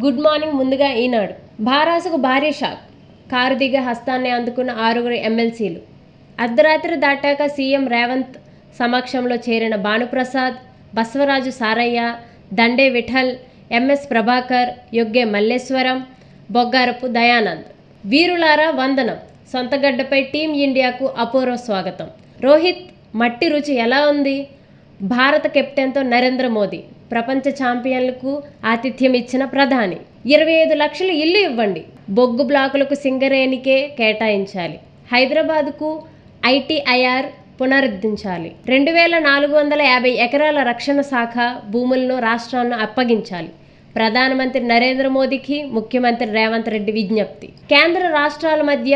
Good morning. ముందుగా ఈనాడు. భారాసుకు భారీ shock. Car దిగే హస్తాన్ని అందుకున్న 6 ఎమ్మెల్సీలు. అర్ధరాత్రి దాటాక సీఎం రేవంత్ సమక్షంలో చేరిన భానుప్రసాద్, బసవరాజు సారయ్య, దండే విఠల్, ఎంఎస్ ప్రభాకర్, యొగ్గే మల్లేశ్వరం, బొగ్గారపు దయానంద్. వీరులారా వందనం. సొంతగడ్డపై టీం ఇండియాకు అపూర్వ స్వాగతం. రోహిత్ మట్టి రుచి ఎలా ఉంది? భారత కెప్టెన్తో నరేంద్ర మోదీ. ప్రపంచ ఛాంపియన్లకు ఆతిథ్యం ఇచ్చిన ప్రధాని. 25 లక్షలు ఇల్లు ఇవ్వండి. బొగ్గు బ్లాకులకు సింగరేణికే కేటాయించాలి. హైదరాబాద్కు ఐటీఐఆర్ పునరుద్ధరించాలి. 2450 ఎకరాల రక్షణ శాఖ భూములను రాష్ట్రాలను అప్పగించాలి. ప్రధానమంత్రి నరేంద్ర మోదీకి ముఖ్యమంత్రి రేవంత్ రెడ్డి విజ్ఞప్తి. కేంద్ర రాష్ట్రాల మధ్య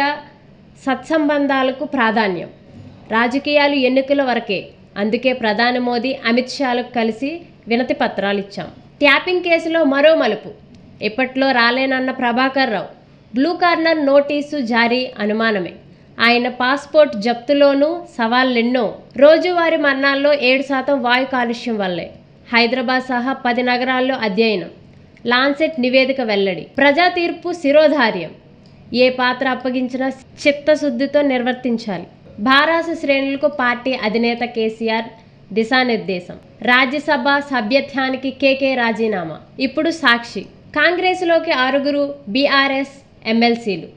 సత్సంబంధాలకు ప్రాధాన్యం. రాజకీయాలు ఎన్నికల వరకే. అందుకే ప్రధాని మోదీ, అమిత్ షాలకు కలిసి వినతి పత్రాలు ఇచ్చాం. ట్యాపింగ్ కేసులో మరో మలుపు. ఇప్పట్లో రాలేనన్న Prabhakar Rao. Blue corner notice జారీ అనుమానమే. ఆయన పాస్పోర్ట్ జప్తులోనూ సవాళ్లెన్నో. రోజువారీ మరణాల్లో 7% వాయు కాలుష్యం వల్లే. హైదరాబాద్ సహా 10 నగరాల్లో అధ్యయనం. లాన్సెట్ నివేదిక వెల్లడి. ప్రజా తీర్పు శిరోధార్యం. ఏ పాత్ర అప్పగించినా చిత్తశుద్ధితో నిర్వర్తించాలి. భారాస శ్రేణులకు పార్టీ అధినేత కేసీఆర్ దిశానిర్దేశం. రాజ్యసభ సభ్యత్వానికి కేకే రాజీనామా. ఇప్పుడు సాక్షి. కాంగ్రెస్లోకి 6 బీఆర్ఎస్ ఎమ్మెల్సీలు.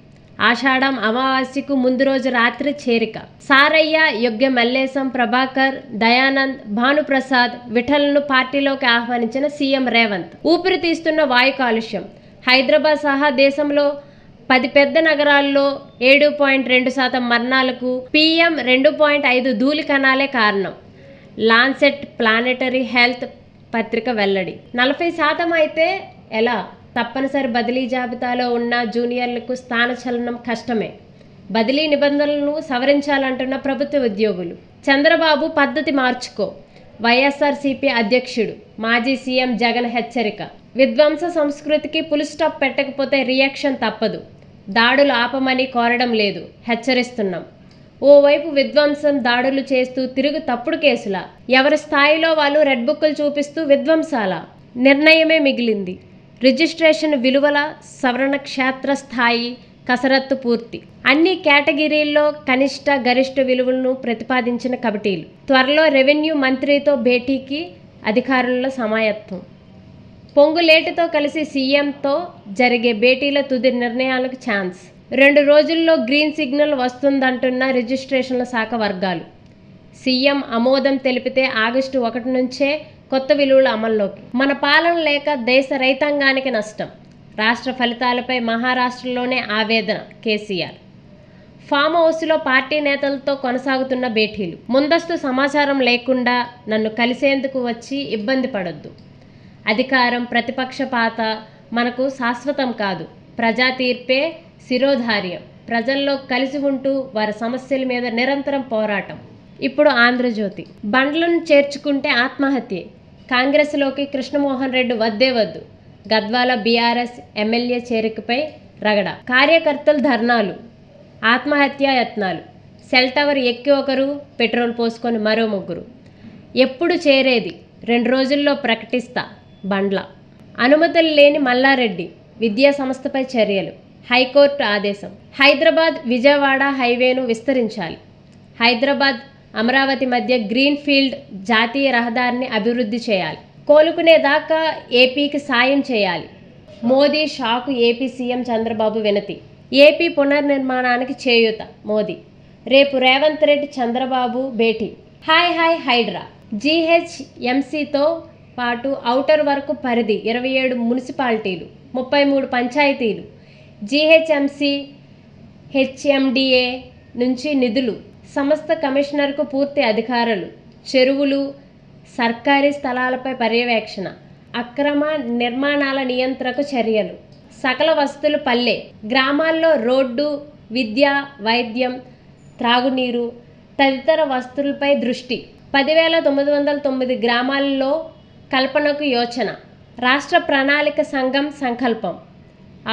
ఆషాఢం అమావాస్యకు ముందు రోజు రాత్రి చేరిక. సారయ్య, యొగ్గె మల్లేశం, ప్రభాకర్, దయానంద్, భానుప్రసాద్, విఠల్ను పార్టీలోకి ఆహ్వానించిన సీఎం రేవంత్. ఊపిరి తీస్తున్న వాయు కాలుష్యం. హైదరాబాద్ సహా దేశంలో 10 పెద్ద నగరాల్లో 7.2% మరణాలకు PM 2.5 ధూళి కణాలే కారణం. లాన్సెట్ ప్లానెటరీ హెల్త్ పత్రిక వెల్లడి. 40% అయితే ఎలా? తప్పనిసరి బదిలీ జాబితాలో ఉన్న జూనియర్లకు స్థానచలనం కష్టమే. బదిలీ నిబంధనలను సవరించాలంటున్న ప్రభుత్వ ఉద్యోగులు. చంద్రబాబు పద్ధతి మార్చుకో. వైఎస్ఆర్సీపీ అధ్యక్షుడు, మాజీ సీఎం జగన్ హెచ్చరిక. విధ్వంస సంస్కృతికి పులి స్టాప్ పెట్టకపోతే రియాక్షన్ తప్పదు. దాడులు ఆపమని కోరడం లేదు, హెచ్చరిస్తున్నాం. ఓవైపు విధ్వంసం దాడులు చేస్తూ తిరుగు తప్పుడు కేసులా? ఎవరి స్థాయిలో వాళ్ళు రెడ్ బుక్కులు చూపిస్తూ విధ్వంసాల నిర్ణయమే మిగిలింది. రిజిస్ట్రేషన్ విలువల సవరణ క్షేత్ర స్థాయి కసరత్తు పూర్తి. అన్ని కేటగిరీల్లో కనిష్ట గరిష్ట విలువలను ప్రతిపాదించిన కమిటీలు. త్వరలో రెవెన్యూ మంత్రితో భేటీకి అధికారుల సమాయత్తం. పొంగులేటితో కలిసి సీఎంతో జరిగే భేటీల తుది నిర్ణయాలకు ఛాన్స్. 2 రోజుల్లో గ్రీన్ సిగ్నల్ వస్తుందంటున్న రిజిస్ట్రేషన్ల శాఖ వర్గాలు. సీఎం ఆమోదం తెలిపితే ఆగస్టు 1 నుంచే కొత్త విలువల అమల్లోకి. మన పాలన లేక దేశ రైతాంగానికి నష్టం. రాష్ట్ర ఫలితాలపై మహారాష్ట్రలోనే ఆవేదన కేసీఆర్. ఫామ్ హౌస్లో పార్టీ నేతలతో కొనసాగుతున్న భేటీలు. ముందస్తు సమాచారం లేకుండా నన్ను కలిసేందుకు వచ్చి ఇబ్బంది పడొద్దు. అధికారం, ప్రతిపక్షపాత మనకు శాశ్వతం కాదు. ప్రజా తీర్పే శిరోధార్యం. ప్రజల్లో కలిసి ఉంటూ వారి సమస్యల మీద నిరంతరం పోరాటం. ఇప్పుడు ఆంధ్రజ్యోతి. బండ్లను చేర్చుకుంటే ఆత్మహత్యే. కాంగ్రెస్లోకి కృష్ణమోహన్ రెడ్డి వద్దే వద్దు. గద్వాల బీఆర్ఎస్ ఎమ్మెల్యే చేరికపై రగడ. కార్యకర్తలు ధర్నాలు, ఆత్మహత్యా యత్నాలు. సెల్ టవర్ ఎక్కి ఒకరు, పెట్రోల్ పోసుకొని మరో 3. ఎప్పుడు చేరేది? 2 రోజుల్లో ప్రకటిస్తా. బండ్ల. అనుమతులు లేని మల్లారెడ్డి. విద్యా సంస్థపై చర్యలు. హైకోర్టు ఆదేశం. హైదరాబాద్ విజయవాడ హైవేను విస్తరించాలి. హైదరాబాద్ అమరావతి మధ్య గ్రీన్ ఫీల్డ్ జాతీయ రహదారిని అభివృద్ధి చేయాలి. కోలుకునేదాకా ఏపీకి సాయం చేయాలి. మోదీ షాకు. ఏపీ సీఎం చంద్రబాబు వినతి. ఏపీ పునర్నిర్మాణానికి చేయూత మోదీ. రేపు రేవంత్ రెడ్డి చంద్రబాబు భేటీ. హాయ్ హైడ్రా. జీహెచ్ఎంసీతో పాటు ఔటర్ వరకు పరిధి 27 మున్సిపాలిటీలు, 33 పంచాయతీలు. జీహెచ్ఎంసీ హెచ్ఎండిఏ నుంచి నిధులు. సంస్థ కమిషనర్కు పూర్తి అధికారాలు. చెరువులు, సర్కారీ స్థలాలపై పర్యవేక్షణ. అక్రమ నిర్మాణాల నియంత్రణకు చర్యలు. సకల వసతులు పల్లె. గ్రామాల్లో రోడ్డు, విద్య, వైద్యం, త్రాగునీరు తదితర వసతులపై దృష్టి. 10,909 గ్రామాల్లో కల్పనకు యోచన. రాష్ట్ర ప్రణాళిక సంఘం సంకల్పం.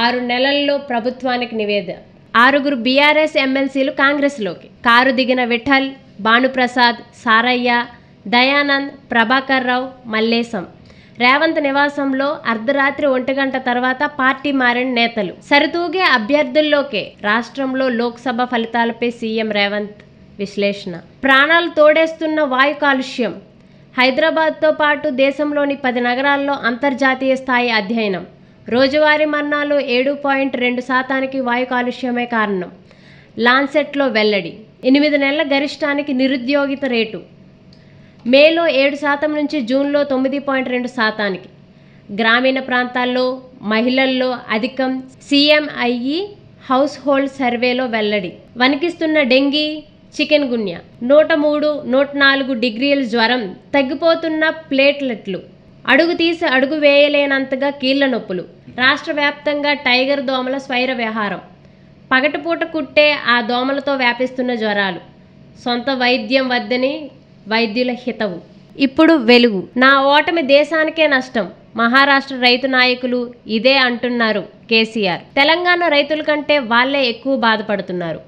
6 నెలల్లో ప్రభుత్వానికి నివేదిక. 6 బీఆర్ఎస్ ఎమ్మెల్సీలు కాంగ్రెస్లోకి. కారు దిగిన విఠల్, భానుప్రసాద్, సారయ్య, దయానంద్, ప్రభాకర్ రావు, మల్లేశం. రేవంత్ నివాసంలో అర్ధరాత్రి 1 గంట తర్వాత పార్టీ మారిన నేతలు. సరితూగే అభ్యర్థుల్లోకే రాష్ట్రంలో లోక్సభ ఫలితాలపై సీఎం రేవంత్ విశ్లేషణ. ప్రాణాలు తోడేస్తున్న వాయు కాలుష్యం. హైదరాబాద్తో పాటు దేశంలోని 10 నగరాల్లో అంతర్జాతీయ స్థాయి అధ్యయనం. రోజువారీ మరణాలు 7.2% వాయు కాలుష్యమే కారణం. లాన్సెట్లో వెల్లడి. 8 నెలల గరిష్టానికి నిరుద్యోగిత రేటు మేలో 7% నుంచి జూన్లో 9.2%. గ్రామీణ ప్రాంతాల్లో మహిళల్లో అధికం. CMIE హౌస్ హోల్డ్ సర్వేలో వెల్లడి. వణికిస్తున్న డెంగీ, చికెన్ గున్యా. 103, 104 డిగ్రీల జ్వరం. తగ్గిపోతున్న ప్లేట్లెట్లు. అడుగు తీసి అడుగు వేయలేనంతగా కీళ్ల నొప్పులు. రాష్ట్ర వ్యాప్తంగా టైగర్ దోమల స్వైర విహారం. పగటిపూట కుట్టే ఆ దోమలతో వ్యాపిస్తున్న జ్వరాలు. సొంత వైద్యం వద్దని వైద్యుల హితవు. ఇప్పుడు వెలుగు. నా ఓటమి దేశానికే నష్టం. మహారాష్ట్ర రైతు నాయకులు ఇదే అంటున్నారు కేసీఆర్. తెలంగాణ రైతుల కంటే వాళ్లే ఎక్కువ బాధపడుతున్నారు.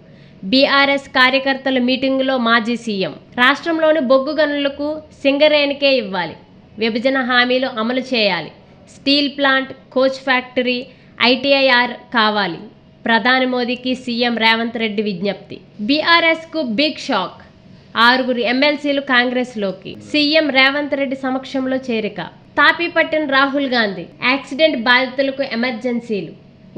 బీఆర్ఎస్ కార్యకర్తల మీటింగులో మాజీ సీఎం. రాష్ట్రంలోని బొగ్గు గనులకు సింగరేణికే ఇవ్వాలి. విభజన హామీలు అమలు చేయాలి. Steel plant, coach factory, ITIR కావాలి. ప్రధాని మోదీకి సీఎం రేవంత్ రెడ్డి విజ్ఞప్తి. బీఆర్ఎస్కు బిగ్ షాక్. 6 ఎమ్మెల్సీలు కాంగ్రెస్లోకి. సీఎం రేవంత్ రెడ్డి సమక్షంలో చేరిక. తాపీ పట్టిన రాహుల్ గాంధీ. యాక్సిడెంట్ బాధితులకు ఎమర్జెన్సీలు,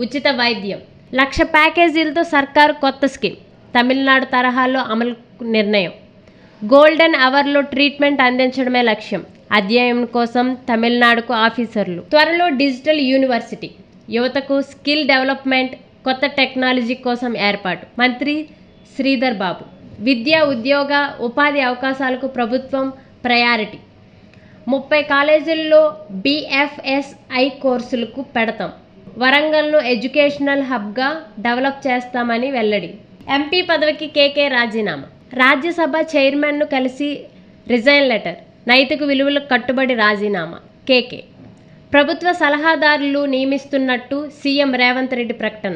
ఉచిత వైద్యం. 1,00,000 ప్యాకేజీలతో సర్కారు కొత్త స్కీమ్. తమిళనాడు తరహాలో అమలు నిర్ణయం. గోల్డెన్ అవర్లో ట్రీట్మెంట్ అందించడమే లక్ష్యం. అధ్యయనం కోసం తమిళనాడుకు ఆఫీసర్లు. త్వరలో డిజిటల్ యూనివర్సిటీ. యువతకు స్కిల్ డెవలప్మెంట్, కొత్త టెక్నాలజీ కోసం ఏర్పాటు. మంత్రి శ్రీధర్ బాబు. విద్య, ఉద్యోగ, ఉపాధి అవకాశాలకు ప్రభుత్వం ప్రయారిటీ. 30 కాలేజీల్లో BFSI కోర్సులకు పెడతాం. వరంగల్ను ఎడ్యుకేషనల్ హబ్గా డెవలప్ చేస్తామని వెల్లడి. ఎంపీ పదవికి KK రాజీనామా. రాజ్యసభ చైర్మన్ను కలిసి రిజైన్ లెటర్. నైతిక విలువలకు కట్టుబడి రాజీనామా. KK. ప్రభుత్వ సలహాదారులు నియమిస్తున్నట్టు సీఎం రేవంత్ రెడ్డి ప్రకటన.